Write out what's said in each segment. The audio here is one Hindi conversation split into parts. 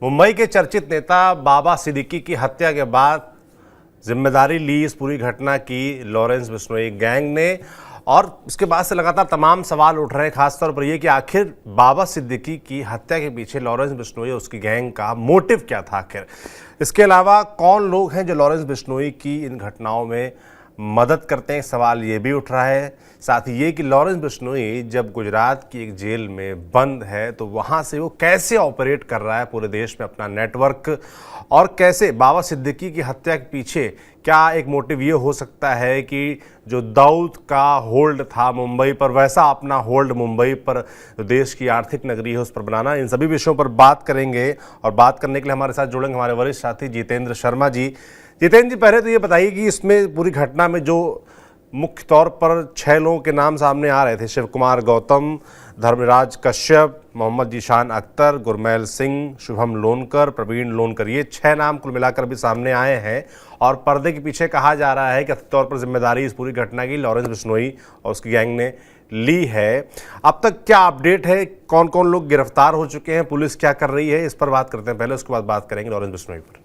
मुंबई के चर्चित नेता बाबा सिद्दीकी की हत्या के बाद जिम्मेदारी ली इस पूरी घटना की लॉरेंस बिश्नोई गैंग ने, और उसके बाद से लगातार तमाम सवाल उठ रहे हैं, खासतौर पर यह कि आखिर बाबा सिद्दीकी की हत्या के पीछे लॉरेंस बिश्नोई और उसकी गैंग का मोटिव क्या था आखिर। इसके अलावा कौन लोग हैं जो लॉरेंस बिश्नोई की इन घटनाओं में मदद करते हैं, सवाल ये भी उठ रहा है। साथ ही ये कि लॉरेंस बिश्नोई जब गुजरात की एक जेल में बंद है तो वहाँ से वो कैसे ऑपरेट कर रहा है पूरे देश में अपना नेटवर्क, और कैसे बाबा सिद्दीकी की हत्या के पीछे क्या एक मोटिव ये हो सकता है कि जो दाऊद का होल्ड था मुंबई पर, वैसा अपना होल्ड मुंबई पर, जो देश की आर्थिक नगरी है, उस पर बनाना। इन सभी विषयों पर बात करेंगे और बात करने के लिए हमारे साथ जुड़ेंगे हमारे वरिष्ठ साथी जितेंद्र शर्मा जी। जितेंद्र जी, पहले तो ये बताइए कि इसमें पूरी घटना में जो मुख्य तौर पर 6 लोगों के नाम सामने आ रहे थे, शिव कुमार गौतम, धर्मराज कश्यप, मोहम्मद जीशान अख्तर, गुरमैल सिंह, शुभम लोनकर, प्रवीण लोनकर, ये 6 नाम कुल मिलाकर भी सामने आए हैं। और पर्दे के पीछे कहा जा रहा है कि कथित तौर पर जिम्मेदारी इस पूरी घटना की लॉरेंस बिश्नोई और उसकी गैंग ने ली है। अब तक क्या अपडेट है, कौन कौन लोग गिरफ्तार हो चुके हैं, पुलिस क्या कर रही है, इस पर बात करते हैं पहले, उसके बाद बात करेंगे लॉरेंस बिश्नोई पर।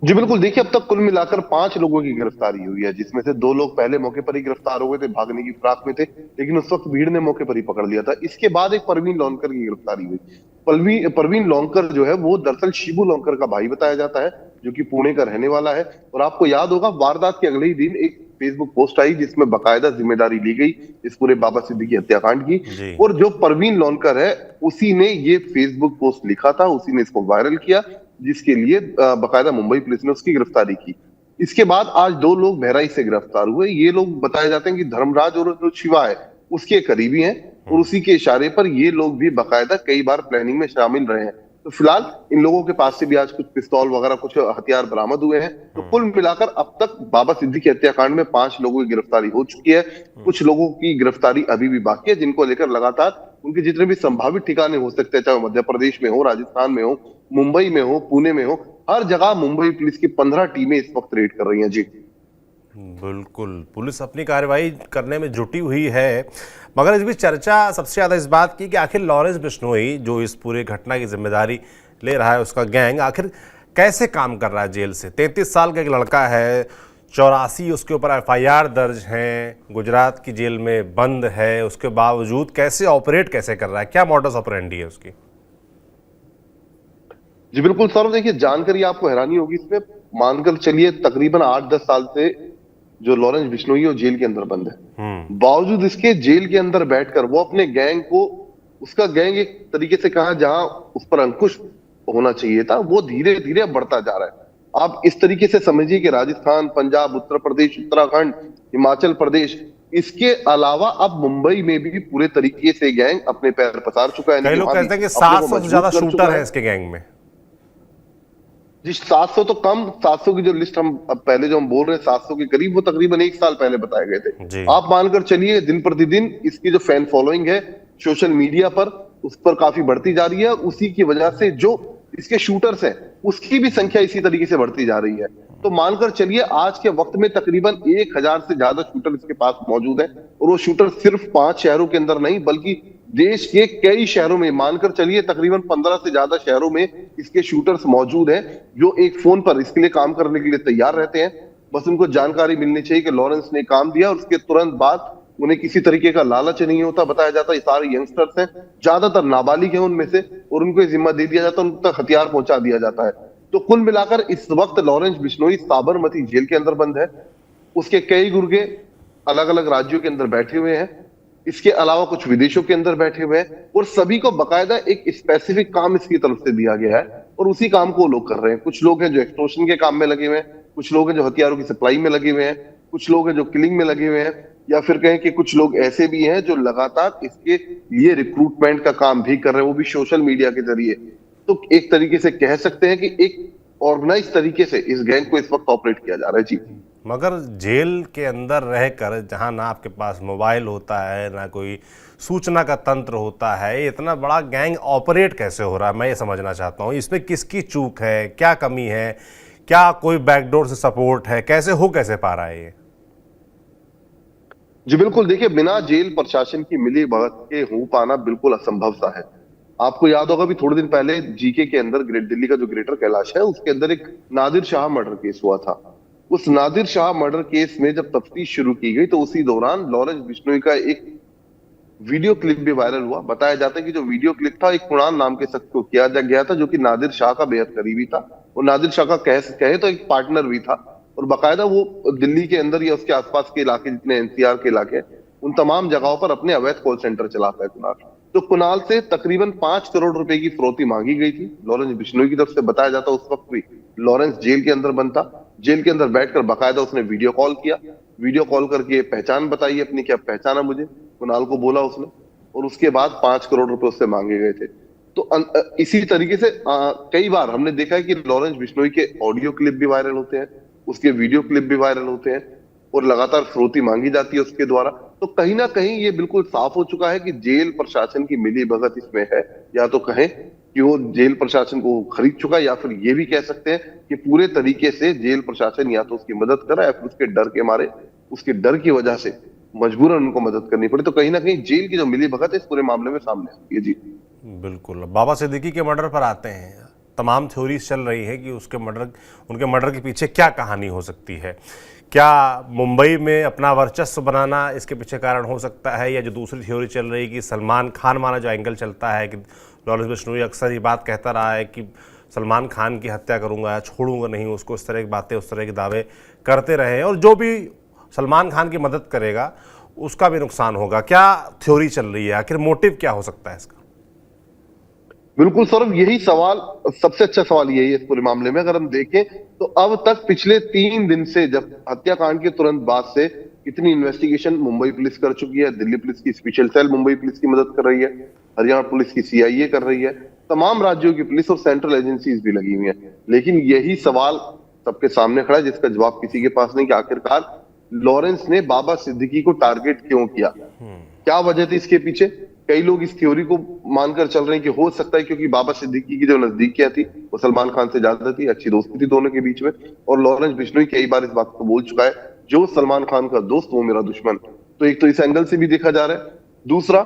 जी बिल्कुल, देखिए अब तक कुल मिलाकर 5 लोगों की गिरफ्तारी हुई है, जिसमें से 2 लोग पहले मौके पर ही गिरफ्तार हो गए थे, भागने की फिराक में थे, लेकिन उस वक्त भीड़ ने मौके पर ही पकड़ लिया था। इसके बाद एक परवीन लॉनकर की गिरफ्तारी हुई। परवीन लॉनकर जो है वो दरअसल शिबू लॉनकर का भाई बताया जाता है, जो कि पुणे का रहने वाला है। और आपको याद होगा, वारदात के अगले ही दिन एक फेसबुक पोस्ट आई जिसमें बाकायदा जिम्मेदारी ली गई इस पूरे बाबा सिद्दीकी हत्याकांड की। और जो परवीन लॉनकर है उसी ने ये फेसबुक पोस्ट लिखा था, उसी ने इसको वायरल किया, जिसके लिए बाकायदा मुंबई पुलिस ने उसकी गिरफ्तारी की। इसके बाद आज 2 लोग बहराइच से गिरफ्तार हुए। ये लोग बताए जाते हैं कि धर्मराज और जो शिवा है उसके करीबी हैं, और उसी के इशारे पर ये लोग भी बाकायदा कई बार प्लानिंग में शामिल रहे हैं। तो फिलहाल इन लोगों के पास से भी आज कुछ पिस्तौल वगैरह कुछ हथियार बरामद हुए हैं। तो कुल मिलाकर अब तक बाबा सिद्दीकी हत्याकांड में 5 लोगों की गिरफ्तारी हो चुकी है। कुछ लोगों की गिरफ्तारी अभी भी बाकी है, जिनको लेकर लगातार उनके जितने भी संभावित ठिकाने हो सकते हैं, चाहे मध्य प्रदेश में हो, राजस्थान में हो, मुंबई में हो, पुणे में हो, हर जगह मुंबई पुलिस की 15 टीमें इस वक्त रेड कर रही हैं। जी बिल्कुल, पुलिस अपनी कार्रवाई करने में जुटी हुई है, मगर इस बीच चर्चा सबसे ज़्यादा इस बात की कि आखिर लॉरेंस बिश्नोई जो इस पूरे घटना की जिम्मेदारी ले रहा है, उसका गैंग आखिर कैसे काम कर रहा है जेल से। 33 साल का एक लड़का है, 84 उसके ऊपर FIR दर्ज हैं, गुजरात की जेल में बंद है, उसके बावजूद कैसे ऑपरेट कैसे कर रहा है, क्या मॉडस ऑपरेंडी है उसकी। जी बिल्कुल सर, देखिए जानकारी आपको हैरानी होगी इसमें। मानकर चलिए तकरीबन 8-10 साल से जो लॉरेंस बिश्नोई है जेल के अंदर बंद है। बावजूद इसके जेल के अंदर बैठकर वो अपने गैंग को, उसका गैंग एक तरीके से कहा जहां उस पर अंकुश होना चाहिए था, वो धीरे धीरे बढ़ता जा रहा है। आप इस तरीके से समझिए कि राजस्थान, पंजाब, उत्तर प्रदेश, उत्तराखंड, हिमाचल प्रदेश, इसके अलावा अब मुंबई में भी पूरे तरीके से गैंग अपने पैर पसार चुका है। कई लोग कहते हैं कि 700 से ज्यादा शूटर है इसके गैंग में। जी 700 तो कम, 700 की जो लिस्ट हम अब पहले जो हम बोल रहे हैं 700 के करीब, वो तकरीबन 1 साल पहले बताए गए थे। आप मानकर चलिए दिन प्रतिदिन इसकी जो फैन फॉलोइंग है सोशल मीडिया पर, उस पर काफी बढ़ती जा रही है। उसी की वजह से जो इसके शूटर्स हैं उसकी भी संख्या इसी तरीके से बढ़ती जा रही है। तो मानकर चलिए आज के वक्त में तकरीबन 1000 से ज्यादा शूटर इसके पास मौजूद है, और वो शूटर सिर्फ 5 शहरों के अंदर नहीं बल्कि देश के कई शहरों में, मानकर चलिए तकरीबन 15 से ज्यादा शहरों में इसके शूटर्स मौजूद हैं, जो एक फोन पर इसके लिए काम करने के लिए तैयार रहते हैं। बस उनको जानकारी मिलनी चाहिए कि लॉरेंस ने काम दिया, और उसके तुरंत बाद उन्हें किसी तरीके का लालच नहीं होता। बताया जाता है ये सारे यंगस्टर्स हैं, ज्यादातर नाबालिग हैं उनमें से, और उनको जिम्मा दे दिया जाता है, उन तक हथियार पहुंचा दिया जाता है। तो कुल मिलाकर इस वक्त लॉरेंस बिश्नोई साबरमती जेल के अंदर बंद है। उसके कई गुर्गे अलग अलग राज्यों के अंदर बैठे हुए हैं, इसके अलावा कुछ विदेशों के अंदर बैठे हुए हैं, और सभी को बकायदा एक स्पेसिफिक काम इसकी तरफ से दिया गया है, और उसी काम को लोग कर रहे हैं। कुछ लोग हैं जो एक्सटॉर्शन के काम में लगे हुए हैं, कुछ लोग हैं जो हथियारों की सप्लाई में लगे हुए हैं, कुछ लोग हैं जो किलिंग में लगे हुए हैं, या फिर कहें कि कुछ लोग ऐसे भी हैं जो लगातार इसके लिए रिक्रूटमेंट का काम भी कर रहे हैं, वो भी सोशल मीडिया के जरिए। तो एक तरीके से कह सकते हैं कि एक ऑर्गेनाइज तरीके से इस गैंग को इस वक्त ऑपरेट किया जा रहा है। जी मगर जेल के अंदर रहकर, जहां ना आपके पास मोबाइल होता है, ना कोई सूचना का तंत्र होता है, इतना बड़ा गैंग ऑपरेट कैसे हो रहा है, मैं ये समझना चाहता हूँ। इसमें किसकी चूक है, क्या कमी है, क्या कोई बैकडोर से सपोर्ट है, कैसे पा रहा है ये। जी बिल्कुल, देखिए बिना जेल प्रशासन की मिली भगत के हो पाना बिल्कुल असंभव सा है। आपको याद होगा भी थोड़े दिन पहले जीके के अंदर ग्रेट दिल्ली का जो ग्रेटर कैलाश है उसके अंदर एक नादिर शाह मर्डर केस हुआ था। उस नादिर शाह मर्डर केस में जब तफ्तीश शुरू की गई तो उसी दौरान लॉरेंस बिश्नोई का एक वीडियो क्लिप भी वायरल हुआ। बताया जाता है कि जो वीडियो क्लिप था एक कुणाल नाम के शख्स को किया गया था जो कि नादिर शाह का बेहद करीबी था और नादिर शाह का कहे तो एक पार्टनर भी था और बाकायदा वो दिल्ली के अंदर या उसके आसपास के इलाके जितने एनसीआर के इलाके हैं उन तमाम जगहों पर अपने अवैध कॉल सेंटर चलाता है कुणाल। तो कुणाल से तकरीबन 5 करोड़ रुपए की फिरौती मांगी गई थी लॉरेंस बिश्नोई की तरफ से। बताया जाता उस वक्त भी लॉरेंस जेल के अंदर बंद था। जेल के अंदर बैठकर बाकायदा उसने वीडियो कॉल किया, वीडियो कॉल करके पहचान बताई अपनी, क्या पहचाना मुझे, कुणाल को बोला उसने और उसके बाद 5 करोड़ रुपए उससे मांगे गए थे। तो इसी तरीके से कई बार हमने देखा है कि लॉरेंस बिश्नोई के ऑडियो क्लिप भी वायरल होते हैं, उसके वीडियो क्लिप भी वायरल होते हैं और लगातार फिरौती मांगी जाती है उसके द्वारा। तो कहीं ना कहीं ये बिल्कुल साफ हो चुका है कि जेल प्रशासन की मिली भगत इसमें है। या तो कहें कि वो जेल प्रशासन को खरीद चुका है या फिर ये भी कह सकते हैं कि पूरे तरीके से जेल प्रशासन या तो उसकी मदद कर रहा है या फिर उसके डर के मारे, उसके डर की वजह से मजबूरन उनको मदद करनी पड़ी। तो कहीं ना कहीं जेल की जो मिली भगत है इस पूरे मामले में सामने आती है। जी बिल्कुल। बाबा सिद्दीकी के मर्डर पर आते हैं। तमाम थ्योरीज चल रही है कि उनके मर्डर के पीछे क्या कहानी हो सकती है। क्या मुंबई में अपना वर्चस्व बनाना इसके पीछे कारण हो सकता है, या जो दूसरी थ्योरी चल रही है कि सलमान खान वाला जो एंगल चलता है कि लॉरेंस बिश्नोई अक्सर ये बात कहता रहा है कि सलमान खान की हत्या करूंगा, छोड़ूंगा नहीं उसको, इस तरह की बातें, उस तरह के दावे करते रहे और जो भी सलमान खान की मदद करेगा उसका भी नुकसान होगा। क्या थ्योरी चल रही है, आखिर मोटिव क्या हो सकता है इसका? बिल्कुल सौरभ, यही सवाल, सबसे अच्छा सवाल यही है इस पूरे मामले में। अगर हम देखें तो अब तक पिछले 3 दिन से, जब हत्याकांड के तुरंत बाद से, कितनी इन्वेस्टिगेशन मुंबई पुलिस कर चुकी है। दिल्ली पुलिस की स्पेशल सेल मुंबई पुलिस की मदद कर रही है, हरियाणा पुलिस की सीआईए कर रही है, तमाम राज्यों की पुलिस और सेंट्रल एजेंसीज भी लगी हुई है। लेकिन यही सवाल सबके सामने खड़ा है जिसका जवाब किसी के पास नहीं कि आखिरकार लॉरेंस ने बाबा सिद्दीकी को टारगेट क्यों किया, क्या वजह थी इसके पीछे। कई लोग इस थ्योरी को मानकर चल रहे हैं कि हो सकता है क्योंकि बाबा सिद्दीकी की जो नजदीकियां थी वो सलमान खान से ज्यादा थी, अच्छी दोस्ती थी दोनों के बीच में। और लॉरेंस बिश्नोई कई बार इस बात को बोल चुका है, जो सलमान खान का दोस्त वो मेरा दुश्मन। तो एक तो इस एंगल से भी देखा जा रहा है। दूसरा,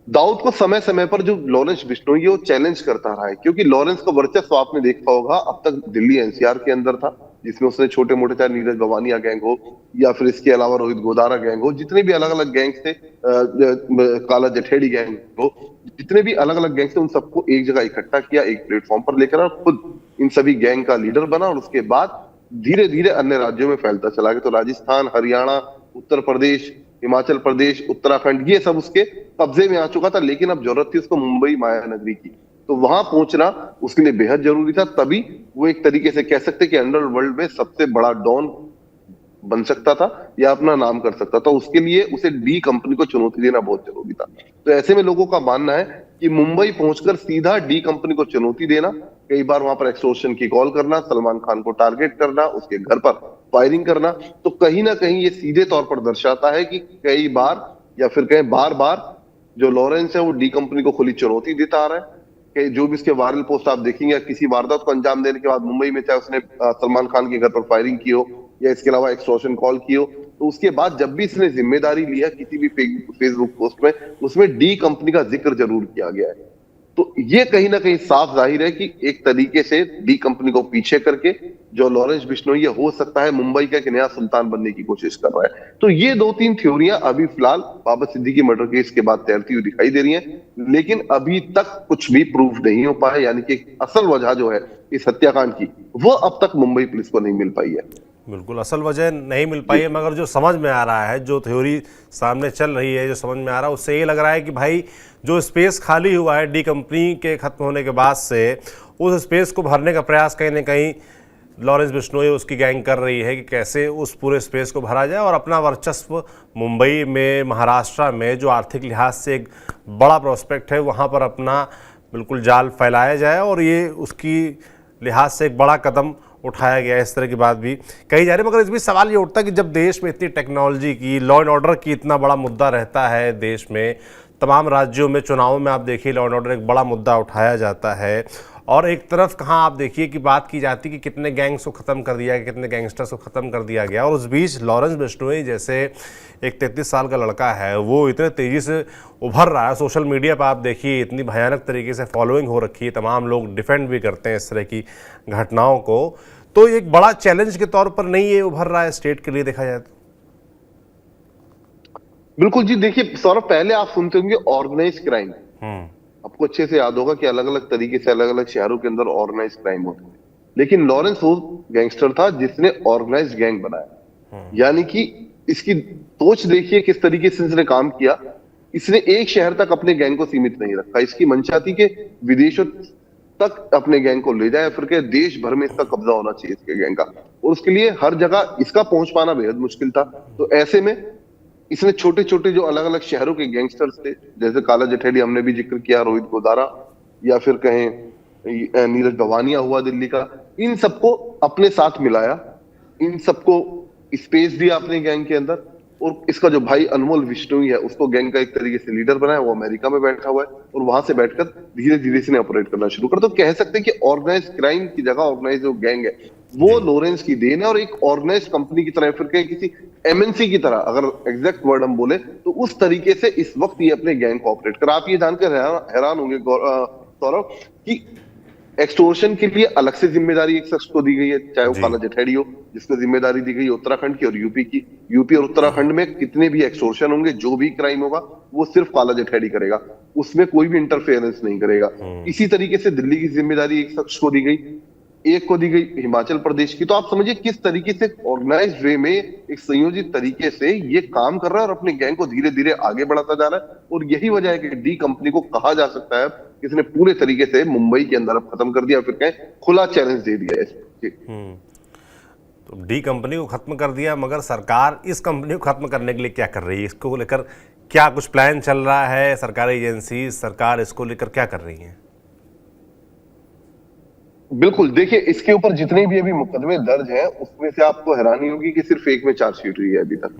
दाऊद को समय समय पर जो लॉरेंस बिश्नोई है वो चैलेंज करता रहा है, क्योंकि लॉरेंस का वर्चस्व आपने देखा होगा अब तक दिल्ली एनसीआर के अंदर था, जिसमें उसने छोटे मोटे, चाहे नीरज भवानिया गैंग हो या फिर इसके अलावा रोहित गोदारा गैंग हो, जितने भी अलग अलग गैंग थे, काला जठेड़ी गैंग हो, जितने भी अलग अलग गैंग थे, उन सबको एक जगह इकट्ठा किया, एक प्लेटफॉर्म पर लेकर और खुद इन सभी गैंग का लीडर बना और उसके बाद धीरे धीरे अन्य राज्यों में फैलता चला गया। तो राजस्थान, हरियाणा, उत्तर प्रदेश, हिमाचल प्रदेश, उत्तराखंड, ये सब उसके कब्जे में आ चुका था। लेकिन अब जरूरत थी उसको मुंबई मायानगरी की, तो वहां पहुंचना उसके लिए बेहद जरूरी था। तभी वो एक तरीके से कह सकते कि अंडरवर्ल्ड में सबसे बड़ा डॉन बन सकता था या अपना नाम कर सकता था। उसके लिए उसे डी कंपनी को चुनौती देना बहुत जरूरी था। तो ऐसे में लोगों का मानना है कि मुंबई पहुंचकर सीधा डी कंपनी को चुनौती देना, कई बार वहां पर एक्सटॉर्शन की कॉल करना, सलमान खान को टारगेट करना, उसके घर पर फायरिंग करना, तो कहीं ना कहीं ये सीधे तौर पर दर्शाता है कि कई बार या फिर कहीं बार बार जो लॉरेंस है वो डी कंपनी को खुली चुनौती देता आ रहा है। कि जो भी इसके वायरल पोस्ट आप देखेंगे, किसी वारदात को अंजाम देने के बाद मुंबई में, चाहे उसने सलमान खान के घर पर फायरिंग की हो या इसके अलावा एक्सटॉर्शन कॉल की हो, तो उसके बाद जब भी इसने जिम्मेदारी लिया किसी भी फेसबुक पोस्ट में, उसमें डी कंपनी का जिक्र जरूर किया गया है। तो ये कहीं ना कहीं साफ जाहिर है कि एक तरीके से डी कंपनी को पीछे करके जो लॉरेंस बिश्नोई हो सकता है मुंबई का एक नया सुल्तान बनने की कोशिश कर रहा है। तो ये 2-3 थ्योरियां अभी फिलहाल बाबा सिद्दीकी मर्डर केस के बाद तैरती हुई दिखाई दे रही हैं, लेकिन अभी तक कुछ भी प्रूफ नहीं हो पाया, यानी कि असल वजह जो है इस हत्याकांड की वो अब तक मुंबई पुलिस को नहीं मिल पाई है। बिल्कुल, असल वजह नहीं मिल पाई है, मगर जो समझ में आ रहा है, जो थ्योरी सामने चल रही है, जो समझ में आ रहा है, उससे ये लग रहा है कि भाई जो स्पेस खाली हुआ है डी कंपनी के खत्म होने के बाद से, उस स्पेस को भरने का प्रयास कहीं ना कहीं लॉरेंस बिश्नोई उसकी गैंग कर रही है कि कैसे उस पूरे स्पेस को भरा जाए और अपना वर्चस्व मुंबई में, महाराष्ट्र में, जो आर्थिक लिहाज से एक बड़ा प्रोस्पेक्ट है, वहाँ पर अपना बिल्कुल जाल फैलाया जाए। और ये उसकी लिहाज से एक बड़ा कदम उठाया गया, इस तरह की बात भी कही जा रही है। मगर इस बीच सवाल ये उठता है कि जब देश में इतनी टेक्नोलॉजी की, लॉ एंड ऑर्डर की इतना बड़ा मुद्दा रहता है देश में, तमाम राज्यों में चुनावों में आप देखिए लॉ एंड ऑर्डर एक बड़ा मुद्दा उठाया जाता है, और एक तरफ कहाँ आप देखिए कि बात की जाती है कि कितने गैंग्स को ख़त्म कर दिया गया, कितने गैंगस्टर्स को ख़त्म कर दिया गया, और उस बीच लॉरेंस बिश्नोई जैसे एक 33 साल का लड़का है वो इतने तेज़ी से उभर रहा है। सोशल मीडिया पर आप देखिए इतनी भयानक तरीके से फॉलोइंग हो रखी है, तमाम लोग डिफेंड भी करते हैं इस तरह की घटनाओं को। तो एक बड़ा चैलेंज के तौर पर नहीं ये उभर रहा है स्टेट के लिए देखा जाए तो? बिल्कुल जी, देखिए सौरभ, पहले आप सुनते होंगे ऑर्गेनाइज क्राइम। आपको अच्छे से याद होगा कि अलग अलग तरीके से अलग अलग शहरों के अंदर ऑर्गेनाइज क्राइम होते हैं, लेकिन लॉरेंस वो गैंगस्टर था जिसने ऑर्गेनाइज गैंग बनाया। यानी कि इसकी सोच देखिए किस तरीके से इसने काम किया। इसने एक शहर तक अपने गैंग को सीमित नहीं रखा, इसकी मंशा थी कि विदेशों तक अपने गैंग को ले जाए, फिर के देश भर में इसका कब्जा होना चाहिए इसके गैंग का, और उसके लिए हर जगह इसका पहुंच पाना बेहद मुश्किल था। तो ऐसे में इसने छोटे छोटे जो अलग अलग शहरों के गैंगस्टर्स थे, जैसे काला जठेली हमने भी जिक्र किया, रोहित गोदारा, या फिर कहें नीरज भवानिया हुआ दिल्ली का, इन सबको अपने साथ मिलाया, इन सबको स्पेस दिया अपने गैंग के अंदर, और इसका जो भाई अनमोल बिश्नोई है उसको गैंग का एक तरीके से लीडर बनाया। वो अमेरिका में बैठा हुआ है और वहां से बैठकर धीरे धीरे इसने ऑपरेट करना शुरू कर। तो कह सकते हैं कि ऑर्गेनाइज क्राइम की जगह ऑर्गेनाइज जो गैंग है वो लॉरेंस की देन है, और एक ऑर्गेनाइज कंपनी की तरह, फिर कहें किसी एमएनसी की तरह, अगर एग्जैक्ट वर्ड हम बोले तो उस तरीके से इस वक्त ये अपने गैंग को ऑपरेट कर। आप ये जानकर हैरान होंगे सौरभ कि एक्सटोर्शन के लिए अलग से जिम्मेदारी एक शख्स को दी गई है, चाहे वो काला जठेड़ी हो, जिसको जिम्मेदारी दी गई है उत्तराखंड की और यूपी की। यूपी और उत्तराखंड में कितने भी एक्सटोर्शन होंगे, जो भी क्राइम होगा वो सिर्फ काला जठेड़ी करेगा, उसमें कोई भी इंटरफेरेंस नहीं करेगा। इसी तरीके से दिल्ली की जिम्मेदारी एक शख्स को दी गई, एक को दी गई हिमाचल प्रदेश की। तो आप समझिए किस तरीके से ऑर्गेनाइज्ड वे में एक संयोजित तरीके से ये काम कर रहा है और अपने गैंग को धीरे धीरे आगे बढ़ाता जा रहा है। और यही वजह है कि डी कंपनी को कहा जा सकता है किसने पूरे तरीके से मुंबई के अंदर अब खत्म कर दिया, फिर कहें खुला चैलेंज दे दिया है। तो डी कंपनी को खत्म कर दिया, मगर सरकार इस कंपनी को खत्म करने के लिए क्या कर रही है? इसको लेकर क्या कुछ प्लान चल रहा है? सरकारी एजेंसी, सरकार इसको लेकर क्या कर रही है? बिल्कुल, देखिए इसके ऊपर जितने भी अभी मुकदमे दर्ज हैं उसमें से आपको हैरानी होगी कि सिर्फ एक में चार्जशीट हुई है अभी तक।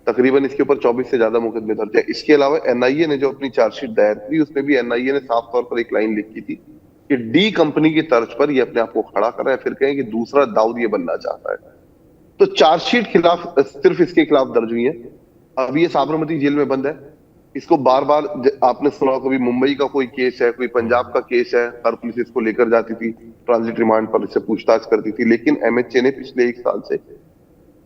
तकरीबन इसके ऊपर 24 से ज्यादा मुकदमे दर्ज है। इसके अलावा एनआईए ने जो अपनी चार्जशीट दायर की, उसमें भी एनआईए ने साफ तौर पर एक लाइन लिखी थी कि डी कंपनी की तर्ज पर ये अपने आप को खड़ा कर रहा है, फिर कहें कि दूसरा दाऊद ये बनना चाहता है। तो चार्जशीट खिलाफ सिर्फ इसके खिलाफ दर्ज हुई है। अभी ये साबरमती जेल में बंद है। इसको बार बार आपने सुना, कभी मुंबई का कोई केस है, कोई पंजाब का केस है, हर पुलिस इसको लेकर जाती थी, ट्रांजिट रिमांड पर इससे पूछताछ करती थी। लेकिन एमएचए ने पिछले 1 साल से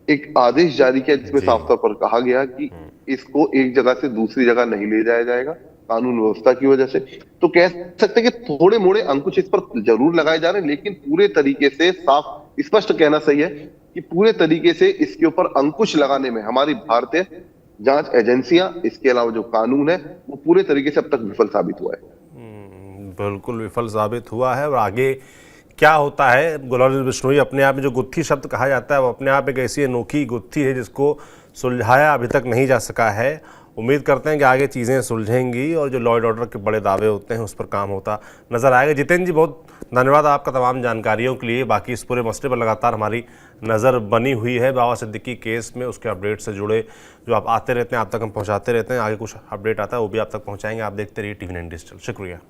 एक आदेश जारी किया जिसमें साफ तौर पर कहा गया कि इसको एक जगह से दूसरी जगह नहीं ले जाया जाएगा कानून व्यवस्था की वजह से। तो कह सकते हैं कि थोड़े मोड़े अंकुश इस पर जरूर लगाए जा रहे हैं, लेकिन पूरे तरीके से साफ स्पष्ट कहना सही है कि पूरे तरीके से इसके ऊपर अंकुश लगाने में हमारी भारतीय जांच एजेंसियां, इसके अलावा जो कानून है, वो पूरे तरीके से अब तक विफल साबित हुआ है। बिल्कुल विफल साबित हुआ है। और आगे क्या होता है? लॉरेंस बिश्नोई अपने आप में जो गुत्थी शब्द कहा जाता है वो अपने आप एक ऐसी अनोखी गुत्थी है जिसको सुलझाया अभी तक नहीं जा सका है। उम्मीद करते हैं कि आगे चीज़ें सुलझेंगी और जो लॉ एंड ऑर्डर के बड़े दावे होते हैं उस पर काम होता नजर आएगा। जितेंद्र जी, बहुत धन्यवाद आपका तमाम जानकारियों के लिए। बाकी इस पूरे मसले पर लगातार हमारी नज़र बनी हुई है। बाबा सिद्दीकी केस में उसके अपडेट से जुड़े जो आप आते रहते हैं, आप तक हम पहुंचाते रहते हैं। आगे कुछ अपडेट आता है वो भी आप तक पहुंचाएंगे। आप देखते रहिए TV9 डिजिटल। शुक्रिया।